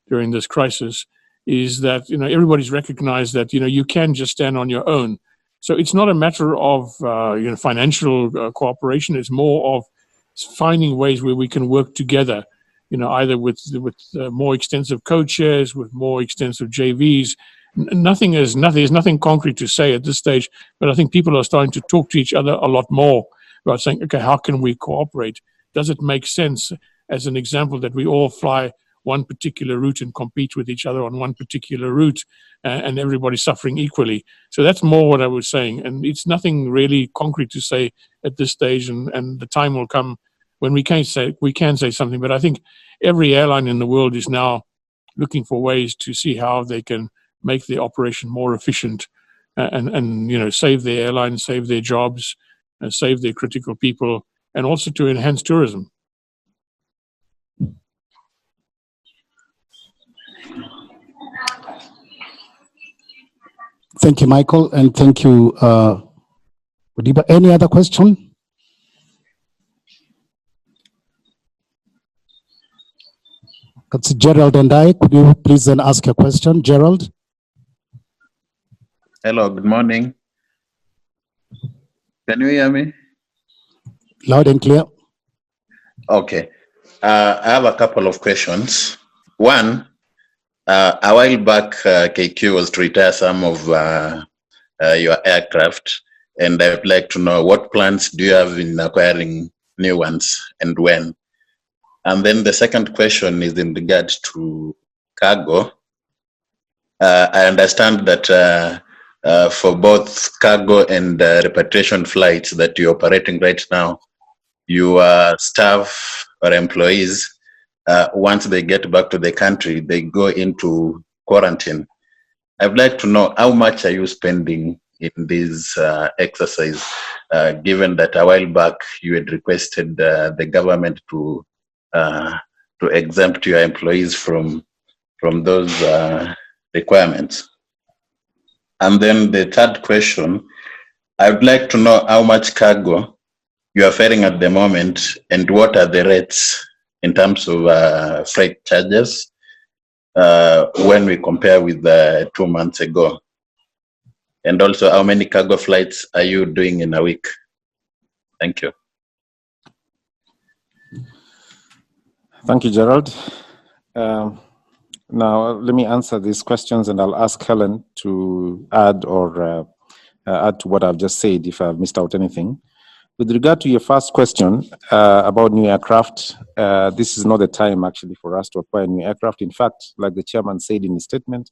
during this crisis is that, everybody's recognized that, you can just stand on your own. So it's not a matter of, financial cooperation. It's more of finding ways where we can work together, either with more extensive co-chairs, with more extensive JVs. There's nothing concrete to say at this stage, but I think people are starting to talk to each other a lot more about saying, okay, how can we cooperate? Does it make sense, as an example, that we all fly one particular route and compete with each other on one particular route, and everybody's suffering equally? So that's more what I was saying. And it's nothing really concrete to say at this stage, and the time will come when we can say something. But I think every airline in the world is now looking for ways to see how they can make their operation more efficient, and save their airline, save their jobs, save their critical people, and also to enhance tourism. Thank you, Michael, and thank you, Udiba. Any other question? That's Gerald and I. Could you please then ask a question, Gerald? Hello, good morning. Can you hear me? Loud and clear. Okay. I have a couple of questions. One, a while back, KQ was to retire some of your aircraft, and I would like to know what plans do you have in acquiring new ones and when? And then the second question is in regards to cargo. I understand that for both cargo and repatriation flights that you're operating right now, your staff or employees, once they get back to the country, they go into quarantine. I'd like to know how much are you spending in this exercise, given that a while back you had requested the government to exempt your employees from those requirements. And then the third question, I would like to know how much cargo you are ferrying at the moment, and what are the rates in terms of freight charges when we compare with 2 months ago? And also, how many cargo flights are you doing in a week? Thank you. Thank you, Gerald. Now, let me answer these questions, and I'll ask Helen to add or add to what I've just said if I've missed out anything. With regard to your first question about new aircraft, this is not the time actually for us to acquire new aircraft. In fact, like the chairman said in his statement,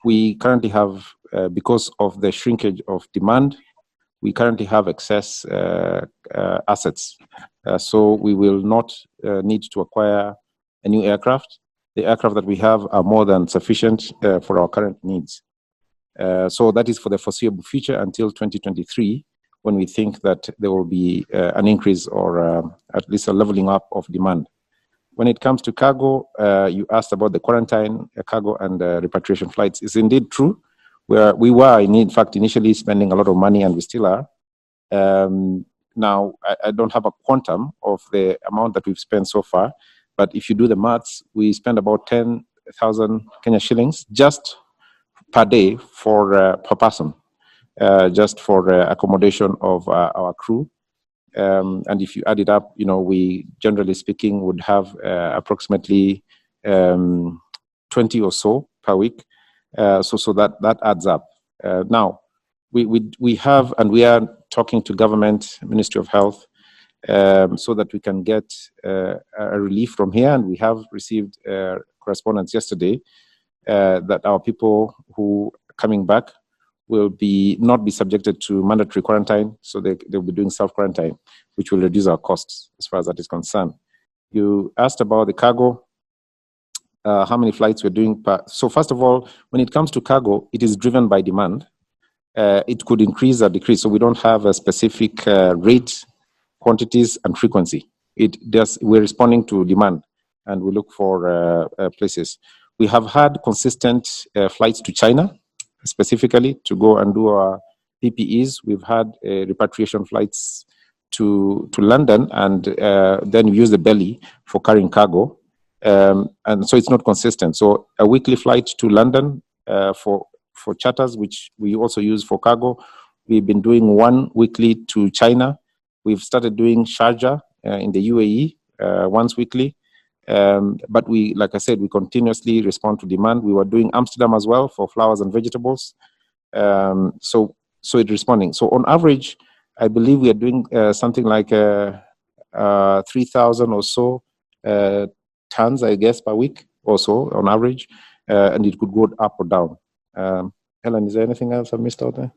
we currently have, because of the shrinkage of demand, we currently have excess assets. So we will not need to acquire a new aircraft. The aircraft that we have are more than sufficient for our current needs. So that is for the foreseeable future until 2023, when we think that there will be an increase or at least a leveling up of demand. When it comes to cargo, you asked about the quarantine, cargo and repatriation flights. It's indeed true. We were, in fact, initially spending a lot of money, and we still are. Now, I don't have a quantum of the amount that we've spent so far, but if you do the maths, we spend about 10,000 Kenya shillings just per day for per person, just for accommodation of our crew. And if you add it up, we generally speaking would have approximately 20 or so per week. So that adds up. Now, we have, and we are talking to government, Ministry of Health, so that we can get a relief from here. And we have received correspondence yesterday that our people who are coming back will not be subjected to mandatory quarantine, so they'll be doing self-quarantine, which will reduce our costs as far as that is concerned. You asked about the cargo, how many flights we're doing per. So first of all, when it comes to cargo, it is driven by demand. It could increase or decrease, so we don't have a specific rate, quantities, and frequency. We're responding to demand, and we look for places. We have had consistent flights to China, specifically to go and do our PPEs. We've had repatriation flights to London, and then we use the belly for carrying cargo. And so it's not consistent. So a weekly flight to London for charters, which we also use for cargo. We've been doing one weekly to China. We've started doing Sharjah in the UAE once weekly. But we, like I said, we continuously respond to demand. We were doing Amsterdam as well for flowers and vegetables. So it's responding. So on average, I believe we are doing something like 3,000 or so tons, I guess, per week or so on average, and it could go up or down. Helen, is there anything else I missed out there?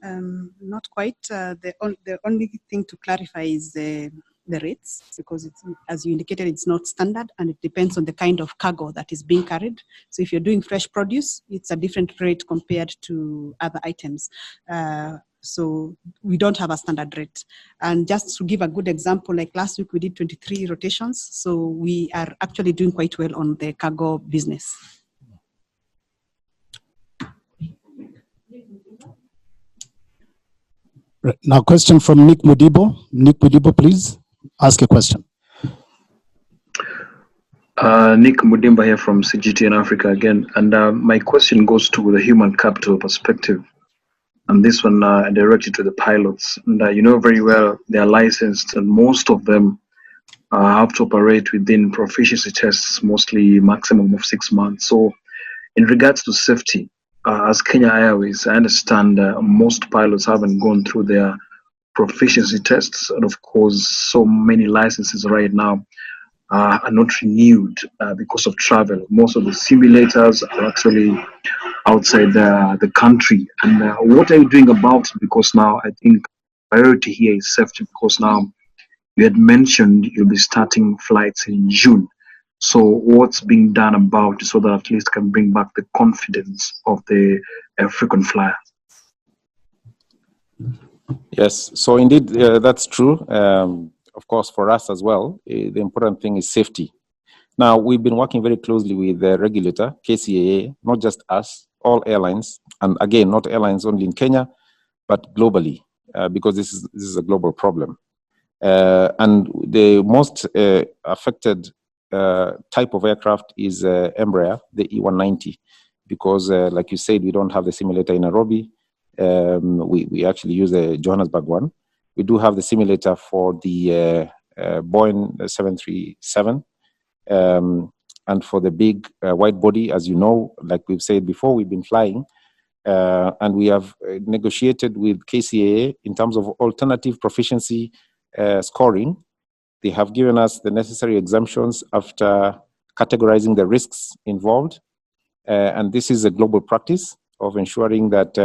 Not quite. The only thing to clarify is the rates, because it's, as you indicated, it's not standard, and it depends on the kind of cargo that is being carried. So if you're doing fresh produce, it's a different rate compared to other items. So we don't have a standard rate. And just to give a good example, like last week we did 23 rotations. So we are actually doing quite well on the cargo business. Right. Now, question from Nick Mudibo. Nick Mudibo, please ask a question. Nick Mudimba here from CGT in Africa again. And my question goes to the human capital perspective. And this one directed to the pilots. And you know very well they are licensed, and most of them have to operate within proficiency tests, mostly maximum of 6 months. So in regards to safety, as Kenya Airways, I understand most pilots haven't gone through their proficiency tests. And of course, so many licenses right now are not renewed because of travel. Most of the simulators are actually outside the country. And what are you doing about it? Because now I think priority here is safety, because now you had mentioned you'll be starting flights in June. So what's being done about it so that at least can bring back the confidence of the frequent flyer? Yes, so indeed, that's true. Of course, for us as well, the important thing is safety. Now, we've been working very closely with the regulator, KCAA, not just us, all airlines, and again, not airlines only in Kenya, but globally, because this is a global problem. And the most affected type of aircraft is Embraer, the E190, because like you said, we don't have the simulator in Nairobi. We actually use the Johannesburg one. We do have the simulator for the Boeing 737. And for the big wide body, as you know, like we've said before, we've been flying. And we have negotiated with KCAA in terms of alternative proficiency scoring. They have given us the necessary exemptions after categorizing the risks involved. And this is a global practice of ensuring that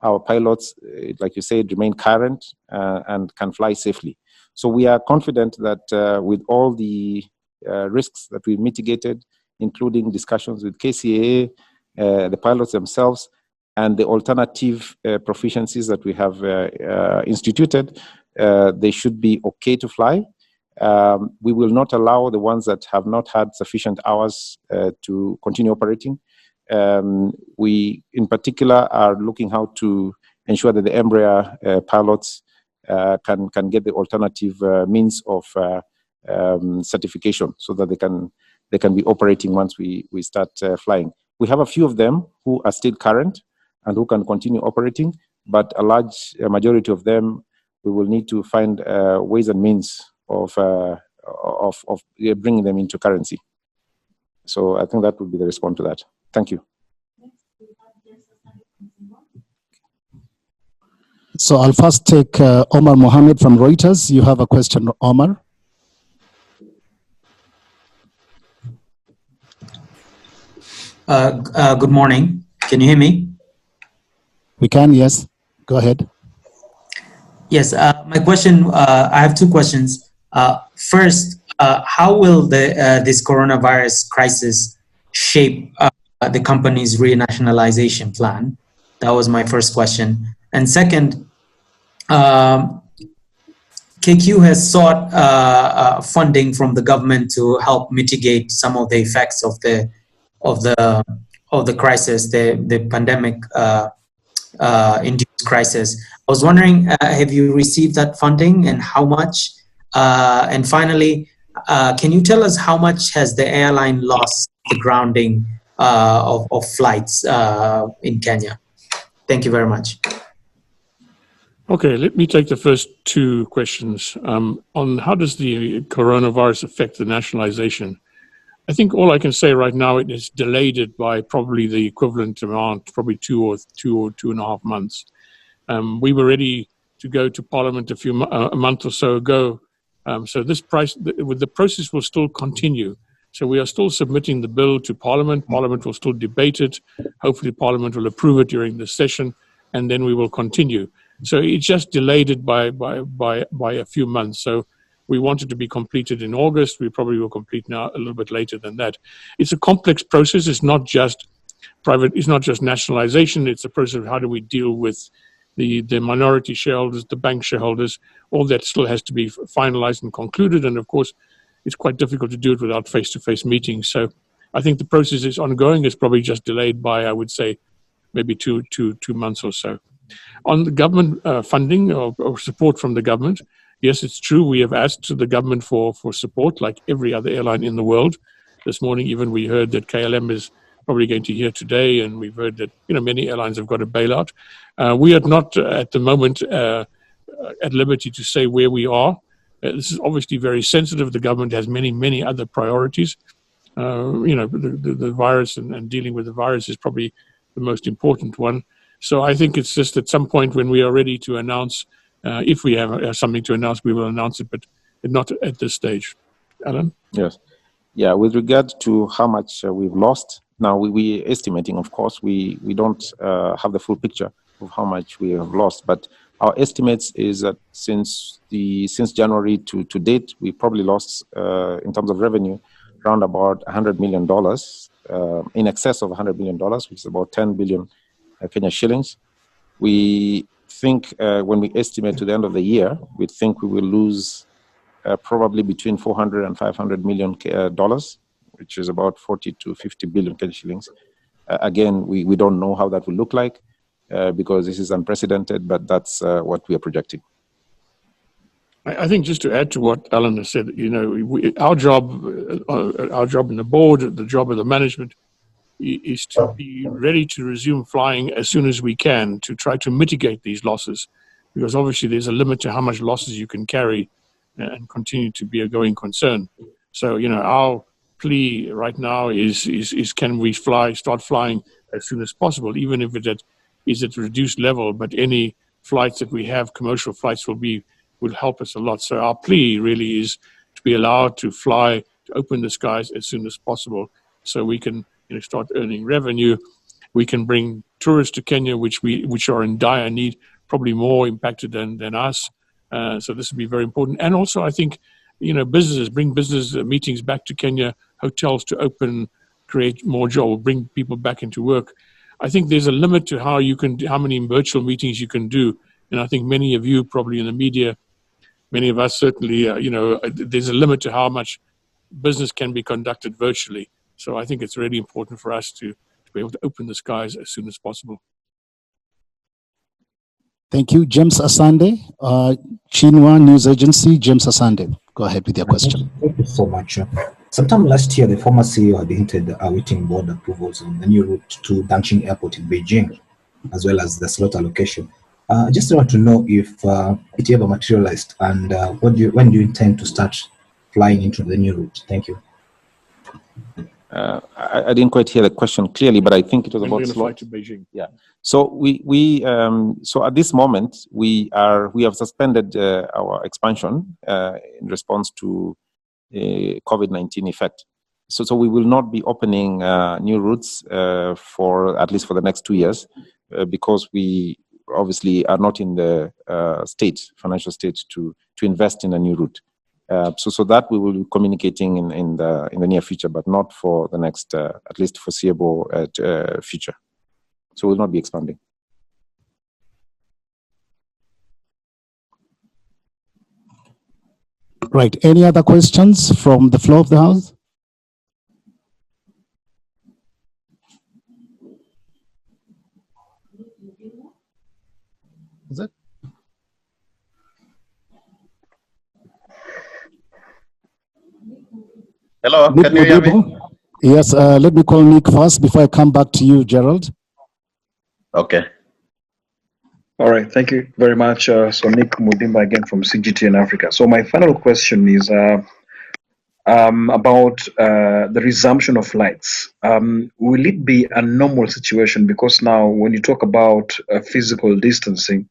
our pilots, like you said, remain current and can fly safely. So we are confident that with all the risks that we mitigated, including discussions with KCAA, the pilots themselves, and the alternative proficiencies that we have instituted, they should be okay to fly. We will not allow the ones that have not had sufficient hours to continue operating. We, in particular, are looking how to ensure that the Embraer pilots can get the alternative means of certification, so that they can be operating once we start flying. We have a few of them who are still current and who can continue operating, but a large majority of them, we will need to find ways and means of bringing them into currency. So I think that would be the response to that. Thank you. So I'll first take Omar Mohammed from Reuters. You have a question, Omar. Good morning. Can you hear me? We can, yes. Go ahead. Yes, my question, I have two questions. First, how will this coronavirus crisis shape the company's renationalization plan? That was my first question. And second, KQ has sought funding from the government to help mitigate some of the effects of the crisis, the pandemic induced crisis. I was wondering, have you received that funding, and how much? And finally, can you tell us how much has the airline lost the grounding of flights in Kenya? Thank you very much. Okay, let me take the first two questions. On how does the coronavirus affect the nationalization? I think all I can say right now, it is delayed it by probably the equivalent amount, probably two or 2.5 months. We were ready to go to Parliament a month or so ago. So the process will still continue. So we are still submitting the bill to Parliament. Parliament will still debate it. Hopefully Parliament will approve it during this session, and then we will continue. So it just delayed it by a few months. So we wanted to be completed in August. We probably will complete now a little bit later than that. It's a complex process. It's not just it's not just nationalization. It's a process of how do we deal with the minority shareholders, the bank shareholders. All that still has to be finalized and concluded. And of course, it's quite difficult to do it without face-to-face meetings. So I think the process is ongoing. It's probably just delayed by, I would say, maybe two months or so. On the government funding or support from the government, yes, it's true. We have asked the government for support like every other airline in the world. This morning, even we heard that KLM is probably going to hear today, and we've heard that many airlines have got a bailout. We are not at the moment at liberty to say where we are. This is obviously very sensitive. The government has many other priorities. The virus and dealing with the virus is probably the most important one. So I think it's just at some point when we are ready to announce, if we have something to announce, we will announce it, but not at this stage. Alan? Yes. Yeah, with regard to how much we've lost, now we're estimating, of course, we don't have the full picture of how much we have lost, but our estimates is that since January to date, we probably lost, in terms of revenue, around about $100 million, in excess of $100 million, which is about 10 billion Kenya shillings. We think when we estimate to the end of the year, we think we will lose probably between 400 and 500 million dollars, which is about 40 to 50 billion Kenya shillings. Again, we don't know how that will look like because this is unprecedented, but that's what we are projecting. I think just to add to what Alan has said, our job in the board, the job of the management, is to be ready to resume flying as soon as we can to try to mitigate these losses, because obviously there's a limit to how much losses you can carry and continue to be a going concern. So, our plea right now is can we start flying as soon as possible, even if it is at reduced level, but any flights that we have, commercial flights, will help us a lot. So our plea really is to be allowed to fly, to open the skies as soon as possible so we can start earning revenue. We can bring tourists to Kenya, which are in dire need, probably more impacted than us. So this will be very important. And also, I think, bring business meetings back to Kenya, hotels to open, create more jobs, bring people back into work. I think there's a limit to how many virtual meetings you can do. And I think many of you probably in the media, many of us certainly, there's a limit to how much business can be conducted virtually. So I think it's really important for us to be able to open the skies as soon as possible. Thank you. James Asande, Chinua News Agency. James Asande, go ahead with your question. Thank you so much. Sometime last year, the former CEO had hinted awaiting board approvals on the new route to Dancing Airport in Beijing, as well as the slot allocation. I just want to know if it ever materialized, and when do you intend to start flying into the new route? Thank you. I didn't quite hear the question clearly, but I think it was about flight to Beijing. Yeah. So so at this moment we have suspended our expansion in response to COVID-19 effect. So we will not be opening new routes for at least for the next 2 years because we obviously are not in the financial state to invest in a new route. So that we will be communicating in the near future, but not for the next at least foreseeable future. So we'll not be expanding. Right. Any other questions from the floor of the House? Is it? Hello, Nick can you hear me? Modibo? Yes, let me call Nick first before I come back to you, Gerald. Okay. All right, thank you very much. So Nick Mudimba again from CGT in Africa. So my final question is about the resumption of flights. Will it be a normal situation? Because now when you talk about physical distancing,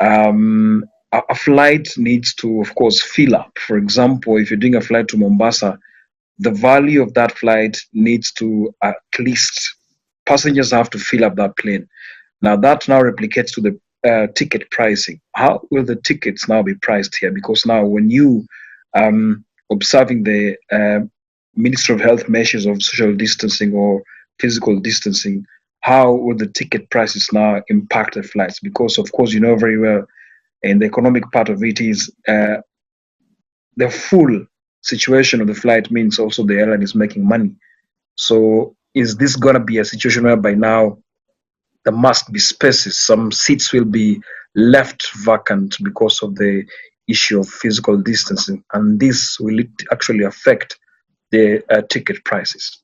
a flight needs to, of course, fill up. For example, if you're doing a flight to Mombasa, the value of that flight needs to at least, passengers have to fill up that plane. Now that now replicates to the ticket pricing. How will the tickets now be priced here? Because now when you observing the Ministry of Health measures of social distancing or physical distancing, how will the ticket prices now impact the flights? Because of course you know very well, and the economic part of it is the full situation of the flight means also the airline is making money. So is this going to be a situation where by now there must be spaces, some seats will be left vacant because of the issue of physical distancing, and this will it actually affect the ticket prices?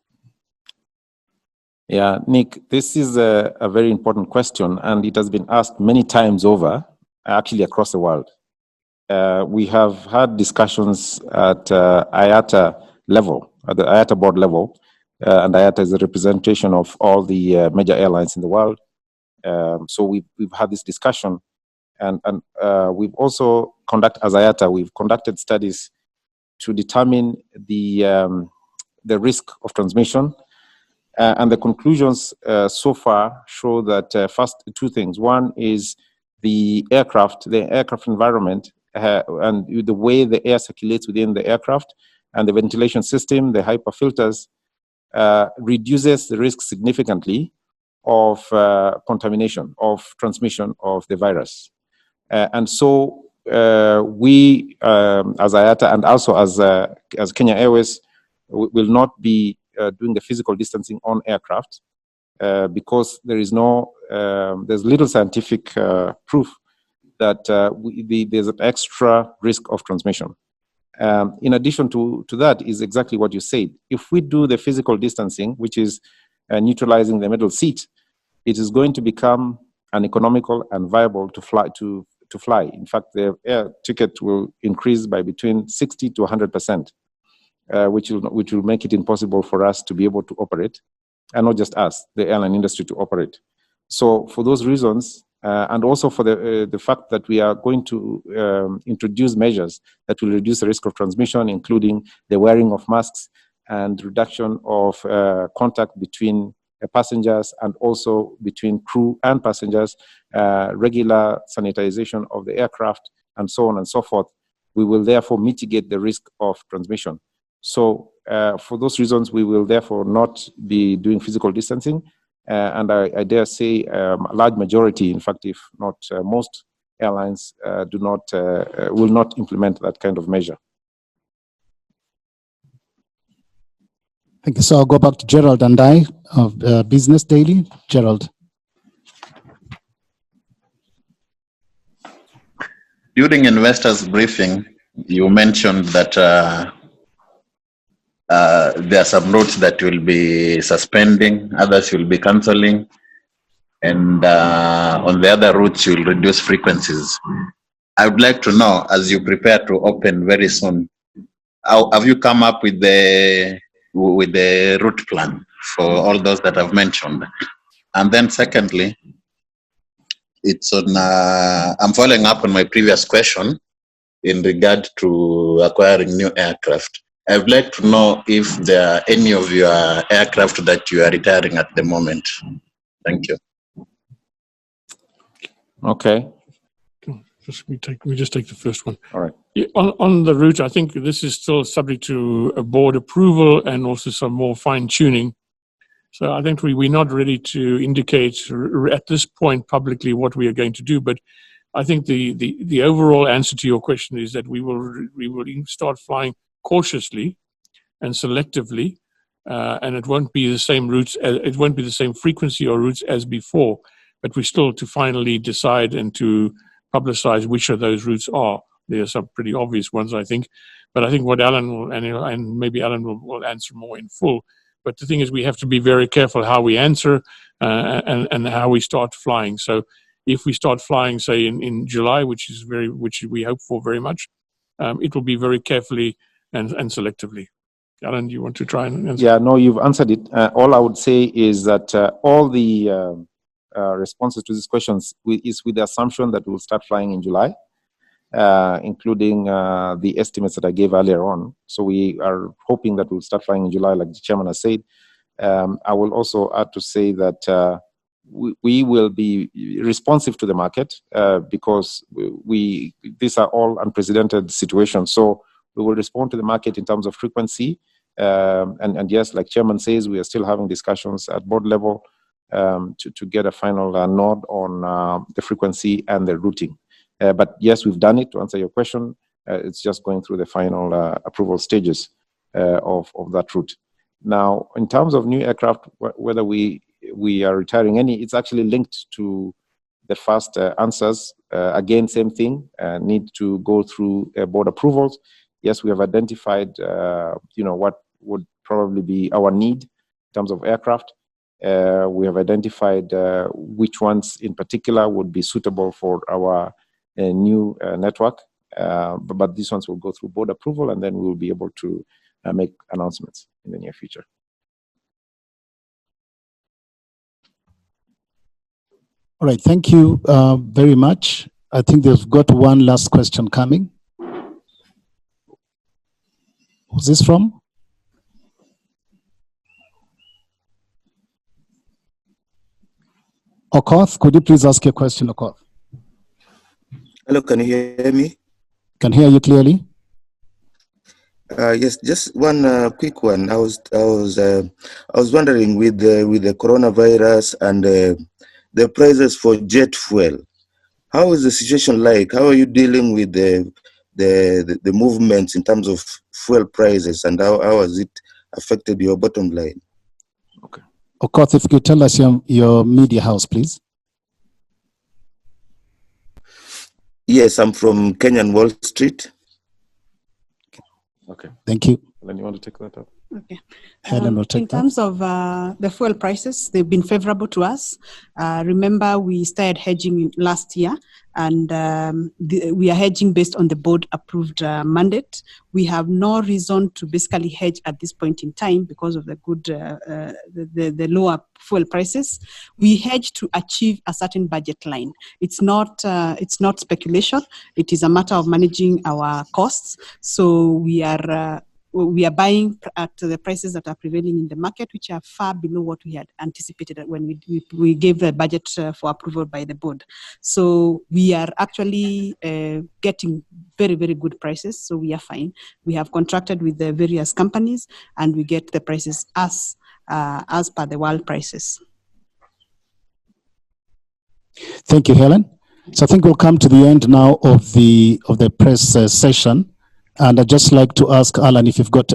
Yeah, Nick, this is a very important question, and it has been asked many times over, actually across the world. We have had discussions at IATA level, at the IATA board level, and IATA is a representation of all the major airlines in the world. So we've had this discussion, and we've also as IATA, we've conducted studies to determine the risk of transmission. And the conclusions so far show that first, two things. One is the aircraft environment, and the way the air circulates within the aircraft, and the ventilation system, the HEPA filters, reduces the risk significantly of contamination, of transmission of the virus. And so we, as IATA and also as Kenya Airways, will not be doing the physical distancing on aircraft because there's little scientific proof that there's an extra risk of transmission. In addition to that is exactly what you said. If we do the physical distancing, which is neutralizing the middle seat, it is going to become uneconomical and viable to fly. In fact, the air ticket will increase by between 60 to 100%, which will make it impossible for us to be able to operate, and not just us, the airline industry, to operate. So for those reasons, and also for the fact that we are going to introduce measures that will reduce the risk of transmission, including the wearing of masks and reduction of contact between passengers and also between crew and passengers, regular sanitization of the aircraft, and so on and so forth, we will therefore mitigate the risk of transmission. So for those reasons, we will therefore not be doing physical distancing. And I dare say a large majority, in fact, if not most airlines will not implement that kind of measure. Thank you. So I'll go back to Gerald and I of Business Daily. Gerald. During investors briefing, you mentioned that there are some routes that will be suspending, others will be cancelling, and on the other routes you will reduce frequencies. I would like to know, as you prepare to open very soon, how have you come up with the route plan for all those that I've mentioned? And then secondly, it's on I'm following up on my previous question in regard to acquiring new aircraft. I would like to know if there are any of your aircraft that you are retiring at the moment. Thank you. Okay. We just take the first one. All right. Yeah, on the route, I think this is still subject to a board approval and also some more fine tuning. So I think we're not ready to indicate at this point publicly what we are going to do. But I think the overall answer to your question is that we will start flying cautiously and selectively, and it won't be the same routes. It won't be the same frequency or routes as before. But we're still to finally decide and to publicize which of those routes are There are some pretty obvious ones, I think. But I think what Alan will, and maybe Alan will answer more in full. But the thing is, we have to be very careful how we answer and how we start flying. So if we start flying, say in July, which we hope for very much, it will be very carefully and selectively. Alan, do you want to try and answer? Yeah, no, you've answered it. All I would say is that all the responses to these questions is with the assumption that we'll start flying in July, including the estimates that I gave earlier on. So we are hoping that we'll start flying in July, like the chairman has said. I will also add to say that we will be responsive to the market because these are all unprecedented situations. So we will respond to the market in terms of frequency. And yes, like chairman says, we are still having discussions at board level to get a final nod on the frequency and the routing. But yes, we've done it. To answer your question, it's just going through the final approval stages of that route. Now, in terms of new aircraft, whether we are retiring any, it's actually linked to the first answers. Again, same thing, need to go through board approvals. Yes, we have identified, what would probably be our need in terms of aircraft. We have identified which ones in particular would be suitable for our new network. But these ones will go through board approval, and then we will be able to make announcements in the near future. All right, thank you very much. I think they've got one last question coming. Who's this from? Okoth, could you please ask your question, Okoth? Hello, can you hear me? Can hear you clearly. Yes, just one quick one. I was wondering with the coronavirus and the prices for jet fuel, how is the situation like? How are you dealing with the movements in terms of fuel prices, and how has it affected your bottom line? Okay. Okoth, if you could tell us your media house, please. Yes, I'm from Kenyan Wall Street. Okay. Thank you. Then you want to take that up? Okay. Helen will take in terms of the fuel prices, they've been favorable to us. Remember, we started hedging last year, and we are hedging based on the board-approved mandate. We have no reason to basically hedge at this point in time because of the good, the lower fuel prices. We hedge to achieve a certain budget line. It's not speculation. It is a matter of managing our costs. So we are buying at the prices that are prevailing in the market, which are far below what we had anticipated when we gave the budget for approval by the board. So we are actually getting very, very good prices. So we are fine. We have contracted with the various companies, and we get the prices as per the world prices. Thank you, Helen. So I think we'll come to the end now of the press session. And I'd just like to ask Alan if you've got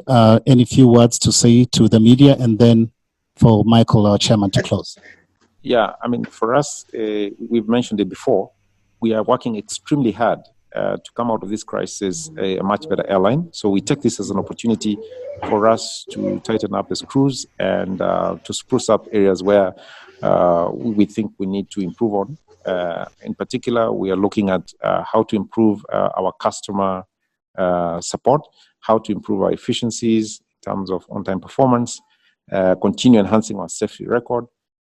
any few words to say to the media, and then for Michael, our chairman, to close. Yeah, I mean, for us, we've mentioned it before, we are working extremely hard to come out of this crisis a much better airline. So we take this as an opportunity for us to tighten up the screws and to spruce up areas where we think we need to improve on. In particular, we are looking at how to improve our customer support, how to improve our efficiencies in terms of on-time performance, continue enhancing our safety record,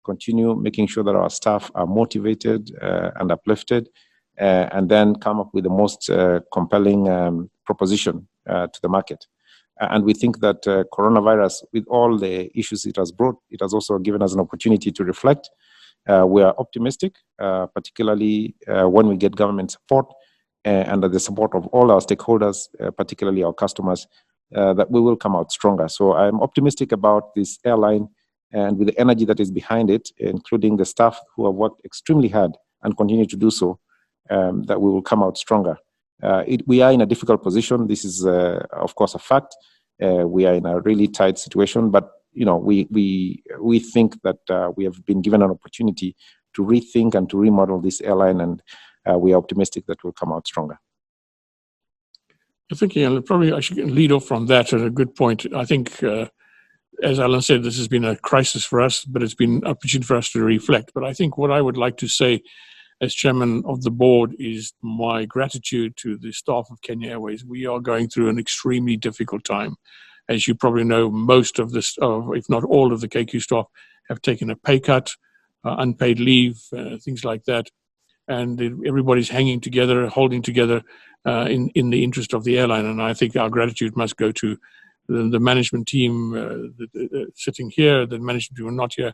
continue making sure that our staff are motivated and uplifted, and then come up with the most compelling proposition to the market. And we think that coronavirus, with all the issues it has brought, it has also given us an opportunity to reflect. We are optimistic, particularly when we get government support and the support of all our stakeholders, particularly our customers, that we will come out stronger. So I'm optimistic about this airline, and with the energy that is behind it, including the staff who have worked extremely hard and continue to do so, that we will come out stronger. We are in a difficult position. This is, of course, a fact. We are in a really tight situation, but we think that we have been given an opportunity to rethink and to remodel this airline, and we are optimistic that we'll come out stronger. I think probably I should lead off from that at a good point. I think, as Alan said, this has been a crisis for us, but it's been an opportunity for us to reflect. But I think what I would like to say as chairman of the board is my gratitude to the staff of Kenya Airways. We are going through an extremely difficult time. As you probably know, most of this, if not all of the KQ staff have taken a pay cut, unpaid leave, things like that. And everybody's hanging together, holding together in the interest of the airline. And I think our gratitude must go to the management team sitting here, the management team who are not here,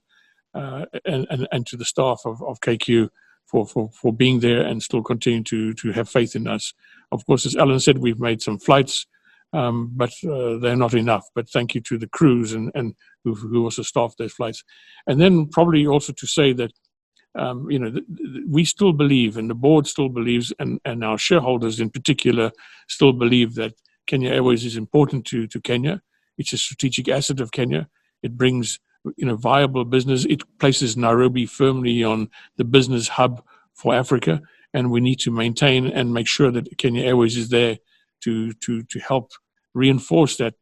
and to the staff of KQ for being there and still continuing to have faith in us. Of course, as Alan said, we've made some flights, but they're not enough. But thank you to the crews and who also staffed those flights. And then probably also to say that we still believe, and the board still believes, and our shareholders in particular still believe that Kenya Airways is important to Kenya. It's a strategic asset of Kenya. It brings viable business. It places Nairobi firmly on the business hub for Africa, and we need to maintain and make sure that Kenya Airways is there to help reinforce that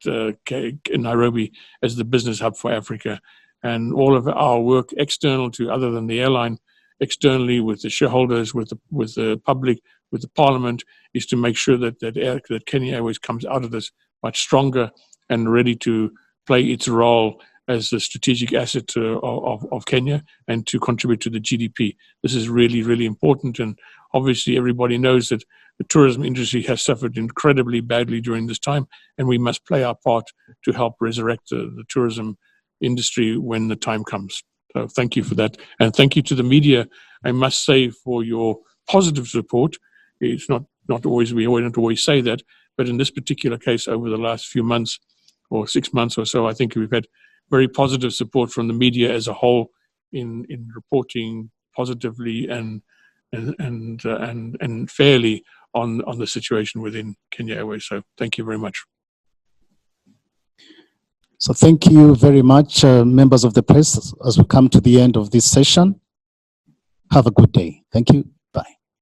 Nairobi as the business hub for Africa. And all of our work external to, other than the airline, externally with the shareholders, with the public, with the parliament, is to make sure that Kenya Airways comes out of this much stronger and ready to play its role as the strategic asset of Kenya and to contribute to the GDP. This is really, really important. And obviously everybody knows that the tourism industry has suffered incredibly badly during this time, and we must play our part to help resurrect the tourism industry when the time comes. So thank you for that. And thank you to the media, I must say, for your positive support. It's not always, we don't always say that, but in this particular case, over the last few months or 6 months or so, I think we've had very positive support from the media as a whole in reporting positively and fairly on the situation within Kenya Airways. So thank you very much. So thank you very much, members of the press, as we come to the end of this session. Have a good day. Thank you.